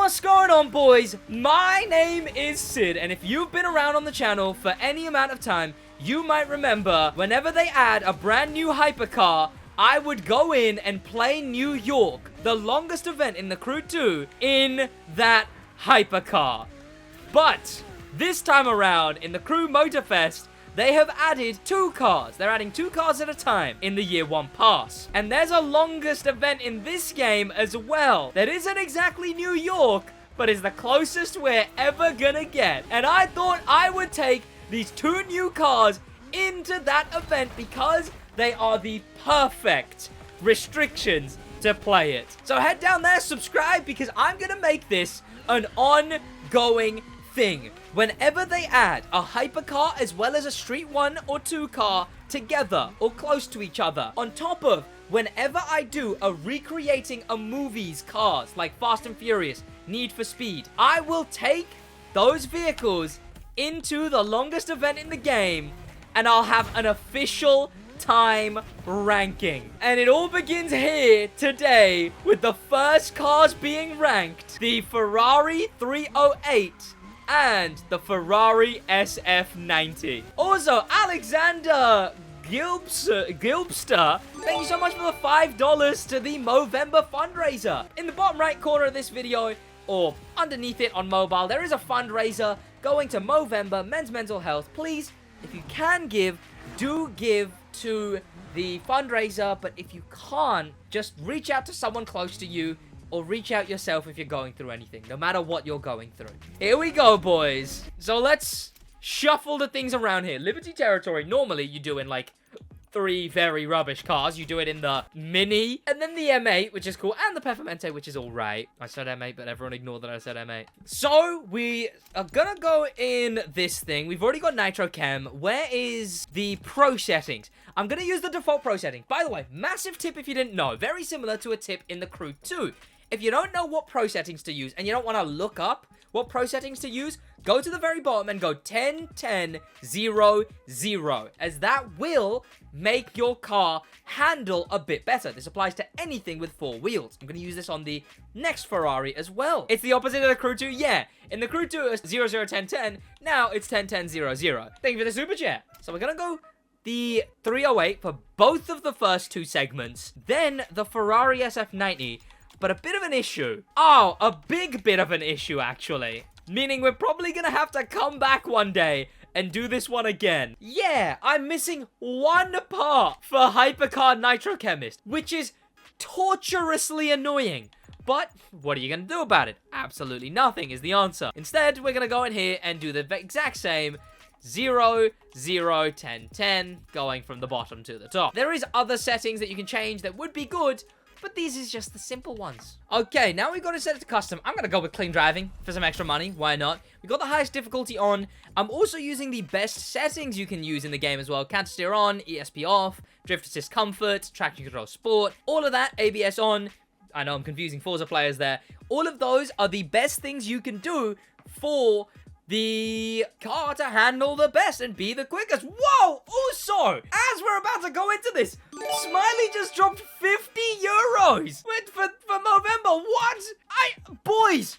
What's going on, boys? My name is Sid, and if you've been around on the channel for any amount of time, you might remember whenever they add a brand new hypercar, I would go in and play New York, the longest event in the Crew 2, in that hypercar. But this time around, in the Crew Motorfest, they have added 2 cars. They're adding 2 cars at a time in the Year 1 pass. And there's a longest event in this game as well. That isn't exactly New York, but is the closest we're ever gonna get. And I thought I would take these 2 new cars into that event because they are the perfect restrictions to play it. So head down there, subscribe, because I'm gonna make this an ongoing thing. Whenever they add a hypercar as well as a Street 1 or 2 car together or close to each other, on top of whenever I do a recreating a movie's cars like Fast and Furious, Need for Speed, I will take those vehicles into the longest event in the game and I'll have an official time ranking. And it all begins here today with the first cars being ranked: the Ferrari 308 and the Ferrari SF90. Also, Alexander Gilbster, thank you so much for the $5 to the Movember fundraiser. In the bottom right corner of this video, or underneath it on mobile, there is a fundraiser going to Movember, Men's Mental Health. Please, if you can give, do give to the fundraiser, but if you can't, just reach out to someone close to you or reach out yourself if you're going through anything, no matter what you're going through. Here we go, boys. So let's shuffle the things around here. Liberty Territory, normally you do in like 3 very rubbish cars. You do it in the Mini, and then the M8, which is cool, and the Peppermente, which is all right. I said M8, but everyone ignored that I said M8. So we are gonna go in this thing. We've already got Nitro Chem. Where is the pro settings? I'm gonna use the default pro setting. By the way, massive tip if you didn't know. Very similar to a tip in the Crew 2. If you don't know what pro settings to use, and you don't want to look up what pro settings to use, go to the very bottom and go 10-10-0-0, as that will make your car handle a bit better. This applies to anything with 4 wheels. I'm going to use this on the next Ferrari as well. It's the opposite of the Crew 2, yeah. In the Crew 2, it's 00-10-10. Now it's 10-10-0-0. Thank you for the super chat. So we're going to go the 308 for both of the first 2 segments, then the Ferrari SF90. But a bit of an issue. Oh, a big bit of an issue, actually. Meaning we're probably gonna have to come back one day and do this one again. Yeah, I'm missing 1 part for Hypercar Nitro Chemist, which is torturously annoying. But what are you gonna do about it? Absolutely nothing is the answer. Instead, we're gonna go in here and do the exact same 0, 0, 10, 10, going from the bottom to the top. There is other settings that you can change that would be good, but these is just the simple ones. Okay, now we've got to set it to custom. I'm going to go with clean driving for some extra money. Why not? We got the highest difficulty on. I'm also using the best settings you can use in the game as well. Canter steer on, ESP off, drift assist comfort, traction control sport, all of that, ABS on. I know I'm confusing Forza players there. All of those are the best things you can do for the car to handle the best and be the quickest. Whoa! Also, as we're about to go into this, Smiley just dropped 50 euros for Movember. What? Boys,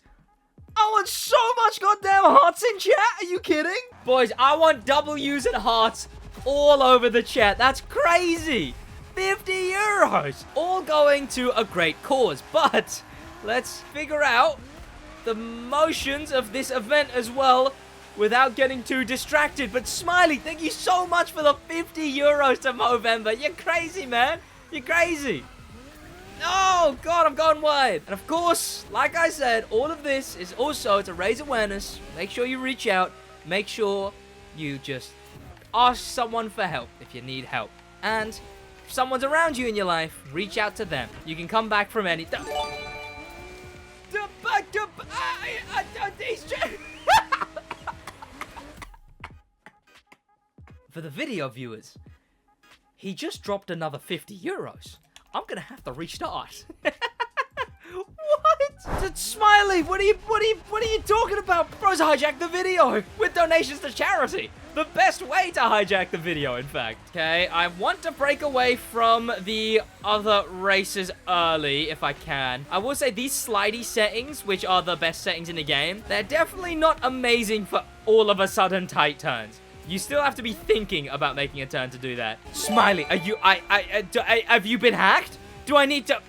I want so much goddamn hearts in chat. Are you kidding? Boys, I want W's and hearts all over the chat. That's crazy. 50 euros. All going to a great cause. But let's figure out the motions of this event as well without getting too distracted. But Smiley, thank you so much for the 50 euros to Movember. You're crazy, man. You're crazy. Oh, God, I'm going wide. And of course, like I said, all of this is also to raise awareness. Make sure you reach out. Make sure you just ask someone for help if you need help. And if someone's around you in your life, reach out to them. You can come back from any... For the video viewers, he just dropped another 50 euros. I'm gonna have to restart. What? Smiley, what are you talking about? Bros hijacked the video with donations to charity. the best way to hijack the video, in fact. Okay, I want to break away from the other races early, if I can. I will say these slidey settings, which are the best settings in the game, they're definitely not amazing for all of a sudden tight turns. You still have to be thinking about making a turn to do that. Smiley, are you, have you been hacked? Do I need to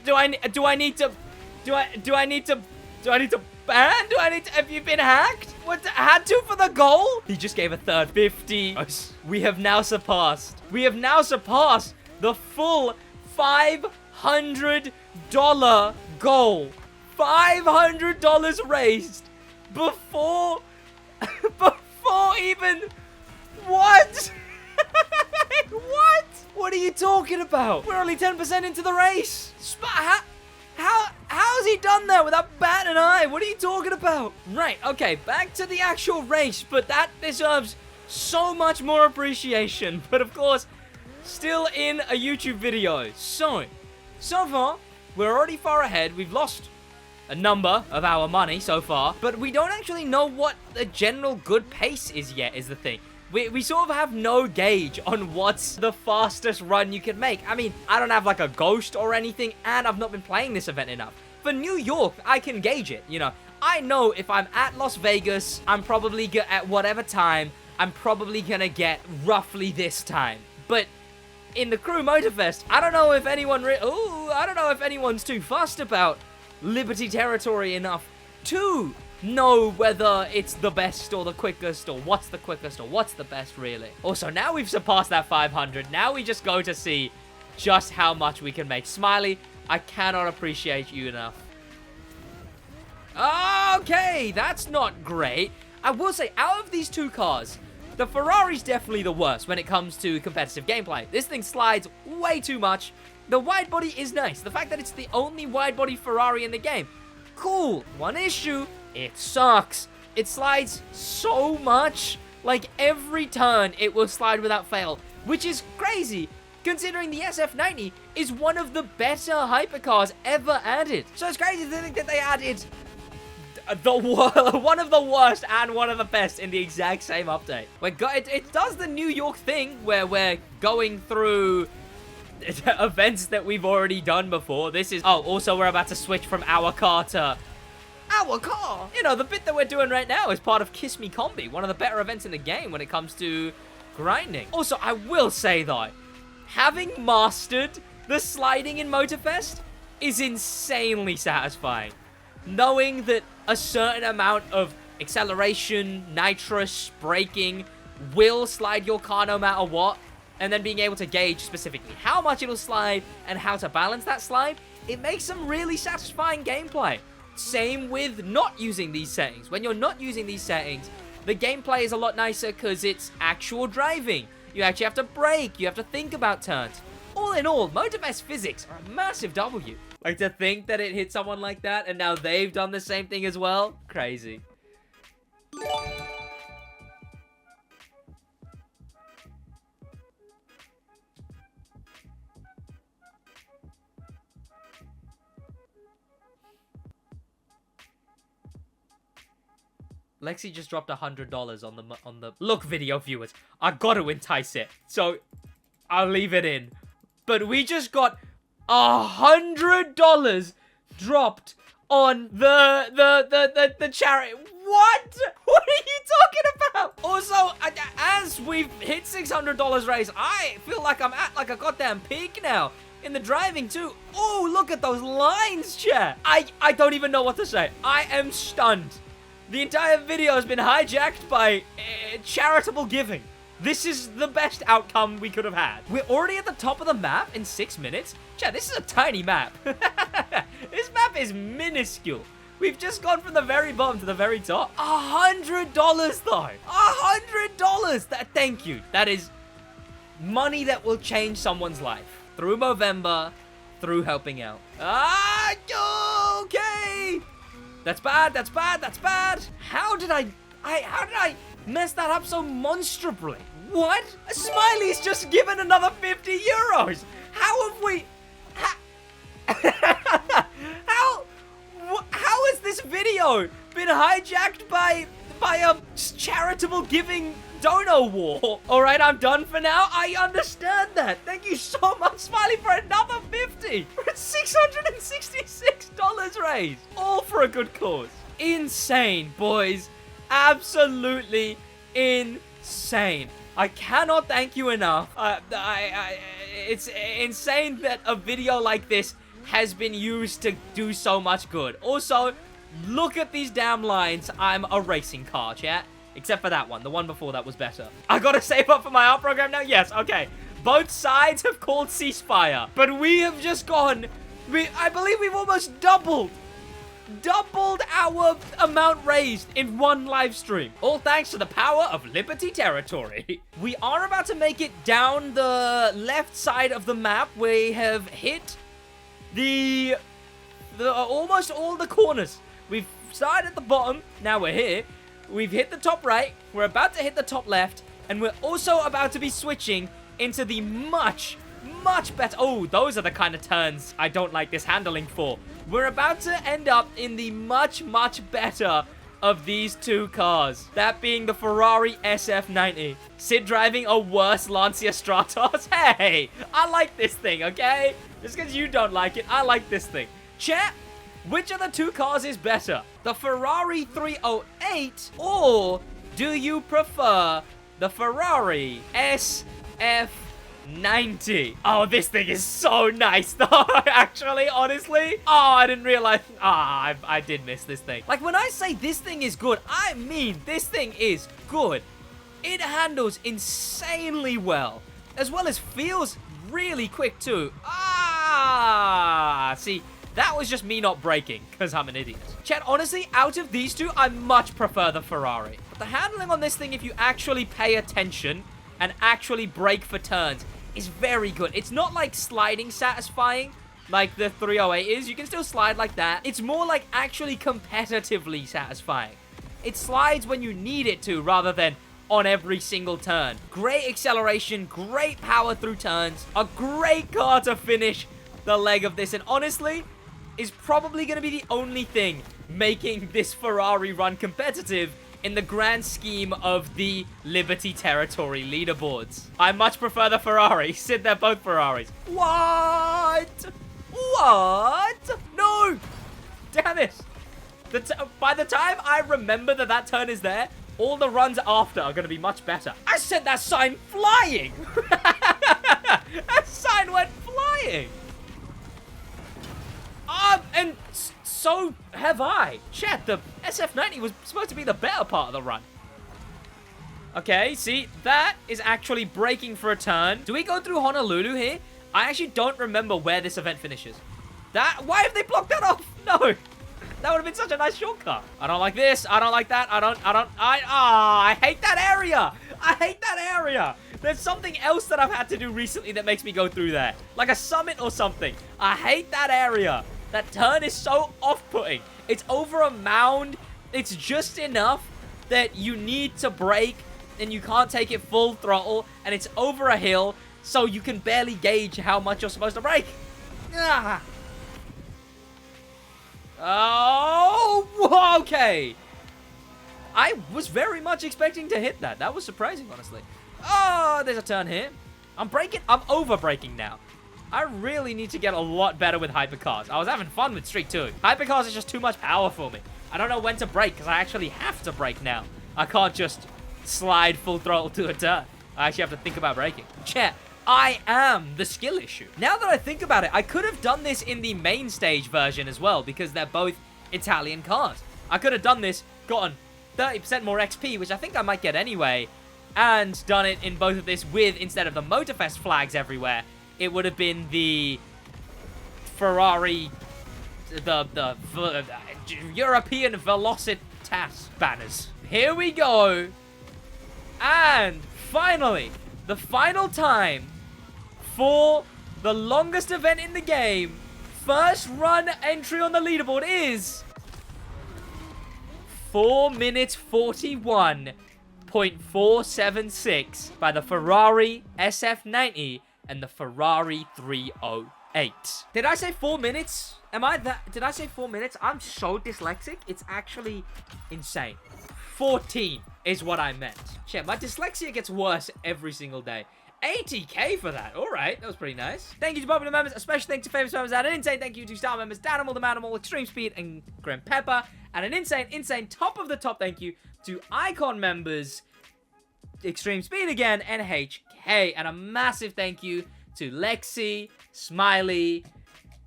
ban? Have you been hacked? What, had to for the goal? He just gave a third 50. We have now surpassed the full $500 goal. $500 raised before even, what? What? What are you talking about? We're only 10% into the race. How's he done that without batting an eye? What are you talking about? Right, okay, back to the actual race, but that deserves so much more appreciation. But of course, still in a YouTube video. So far, we're already far ahead. We've lost a number of our money so far, but we don't actually know what the general good pace is yet, is the thing. We sort of have no gauge on what's the fastest run you can make. I mean, I don't have like a ghost or anything, and I've not been playing this event enough. For New York, I can gauge it, you know. I know if I'm at Las Vegas, I'm probably at whatever time, I'm probably gonna get roughly this time. But in the Crew Motorfest, I don't know if anyone's too fussed about Liberty Territory enough to know whether it's the best or the quickest, or what's the quickest or what's the best, really. Also, now we've surpassed that 500. Now we just go to see just how much we can make. Smiley, I cannot appreciate you enough. Okay, that's not great. I will say, out of these two cars, the Ferrari's definitely the worst when it comes to competitive gameplay. This thing slides way too much. The wide body is nice. The fact that it's the only wide body Ferrari in the game, cool. One issue, it sucks. It slides so much. Like, every turn, it will slide without fail, which is crazy, considering the SF90 is one of the better hypercars ever added. So it's crazy to think that they added one of the worst and one of the best in the exact same update. It does the New York thing where we're going through events that we've already done before. This is... Oh, also, we're about to switch from our car to... Our car! You know, the bit that we're doing right now is part of Kiss Me Combi, one of the better events in the game when it comes to grinding. Also, I will say, though, having mastered the sliding in Motorfest is insanely satisfying. Knowing that a certain amount of acceleration, nitrous, braking will slide your car no matter what, and then being able to gauge specifically how much it'll slide and how to balance that slide, it makes some really satisfying gameplay. Same with not using these settings. When you're not using these settings, the gameplay is a lot nicer because it's actual driving. You actually have to brake, you have to think about turns. All in all, Motorfest physics are a massive W. Like, to think that it hit someone like that and now they've done the same thing as well, crazy. Lexi just dropped $100 on the look, video viewers. I gotta entice it, so I'll leave it in. But we just got $100 dropped on the charity. What? What are you talking about? Also, as we've hit $600 raise, I feel like I'm at like a goddamn peak now. In the driving too. Oh, look at those lines, chat. I don't even know what to say. I am stunned. The entire video has been hijacked by charitable giving. This is the best outcome we could have had. We're already at the top of the map in 6 minutes. Chat, this is a tiny map. This map is minuscule. We've just gone from the very bottom to the very top. $100 though. $100. Thank you. That is money that will change someone's life. Through Movember, through helping out. Okay. That's bad, that's bad, that's bad. How did I mess that up so monstrably? What? Smiley's just given another 50 euros. How have we... How has this video been hijacked by a charitable giving Dono War. All right, I'm done for now. I understand that. Thank you so much, Smiley, for another 50. We're at $666 raised. All for a good cause. Insane, boys. Absolutely insane. I cannot thank you enough. It's insane that a video like this has been used to do so much good. Also, look at these damn lines. I'm a racing car, chat. Except for that one. The one before that was better. I gotta save up for my art program now? Yes, okay. Both sides have called ceasefire. But we have just gone... I believe we've almost doubled our amount raised in one live stream. All thanks to the power of Liberty Territory. We are about to make it down the left side of the map. We have hit the almost all the corners. We've started at the bottom. Now we're here. We've hit the top right. We're about to hit the top left. And we're also about to be switching into the much better... Oh, those are the kind of turns I don't like this handling for. We're about to end up in the much better of these two cars. That being the Ferrari SF90. Sid driving a worse Lancia Stratos. Hey, I like this thing, okay? Just because you don't like it, I like this thing. Chat, which of the two cars is better? The Ferrari 308, or do you prefer the Ferrari SF90? Oh, this thing is so nice, though, actually, honestly. Oh, I didn't realize. I did miss this thing. Like, when I say this thing is good, I mean this thing is good. It handles insanely well as feels really quick, too. See, that was just me not braking, because I'm an idiot. Chat, honestly, out of these two, I much prefer the Ferrari. But the handling on this thing, if you actually pay attention and actually brake for turns, is very good. It's not like sliding satisfying like the 308 is. You can still slide like that. It's more like actually competitively satisfying. It slides when you need it to rather than on every single turn. Great acceleration, great power through turns, a great car to finish the leg of this, and honestly, is probably going to be the only thing making this Ferrari run competitive in the grand scheme of the Liberty Territory leaderboards. I much prefer the Ferrari. Sid, they're both Ferraris. What? No! Damn it. By the time I remember that turn is there, all the runs after are going to be much better. I sent that sign flying! That sign went flying! And so have I. Chat, the SF90 was supposed to be the better part of the run. Okay, see, that is actually braking for a turn. Do we go through Honolulu here? I actually don't remember where this event finishes. Why have they blocked that off? No. That would have been such a nice shortcut. I don't like this. I don't like that. I hate that area. I hate that area. There's something else that I've had to do recently that makes me go through there. Like a summit or something. I hate that area. That turn is so off-putting. It's over a mound. It's just enough that you need to brake and you can't take it full throttle. And it's over a hill, so you can barely gauge how much you're supposed to brake. Ah. Oh, okay. I was very much expecting to hit that. That was surprising, honestly. Oh, there's a turn here. I'm braking. I'm over-braking now. I really need to get a lot better with hypercars. I was having fun with Street 2. Hypercars is just too much power for me. I don't know when to brake because I actually have to brake now. I can't just slide full throttle to a turn. I actually have to think about braking. Chat, I am the skill issue. Now that I think about it, I could have done this in the main stage version as well because they're both Italian cars. I could have done this, gotten 30% more XP, which I think I might get anyway, and done it in both of this with, instead of the Motorfest flags everywhere, it would have been the Ferrari, the European Velocitas banners. Here we go. And finally, the final time for the longest event in the game. First run entry on the leaderboard is 4 minutes 41.476 by the Ferrari SF90 and the Ferrari 308. Did I say 4 minutes? Did I say 4 minutes? I'm so dyslexic. It's actually insane. 14 is what I meant. Shit, my dyslexia gets worse every single day. 80k for that. All right, that was pretty nice. Thank you to popular members. A special thank you to famous members. And an insane thank you to star members Danimal, the Manimal, Extreme Speed, and Grim Pepper. And an insane top of the top thank you to Icon members Extreme Speed again and HK. And a massive thank you to Lexi, Smiley,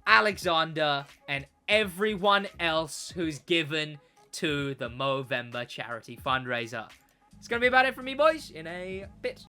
Alexander, and everyone else who's given to the Movember charity fundraiser. It's gonna be about it from me, boys, in a bit.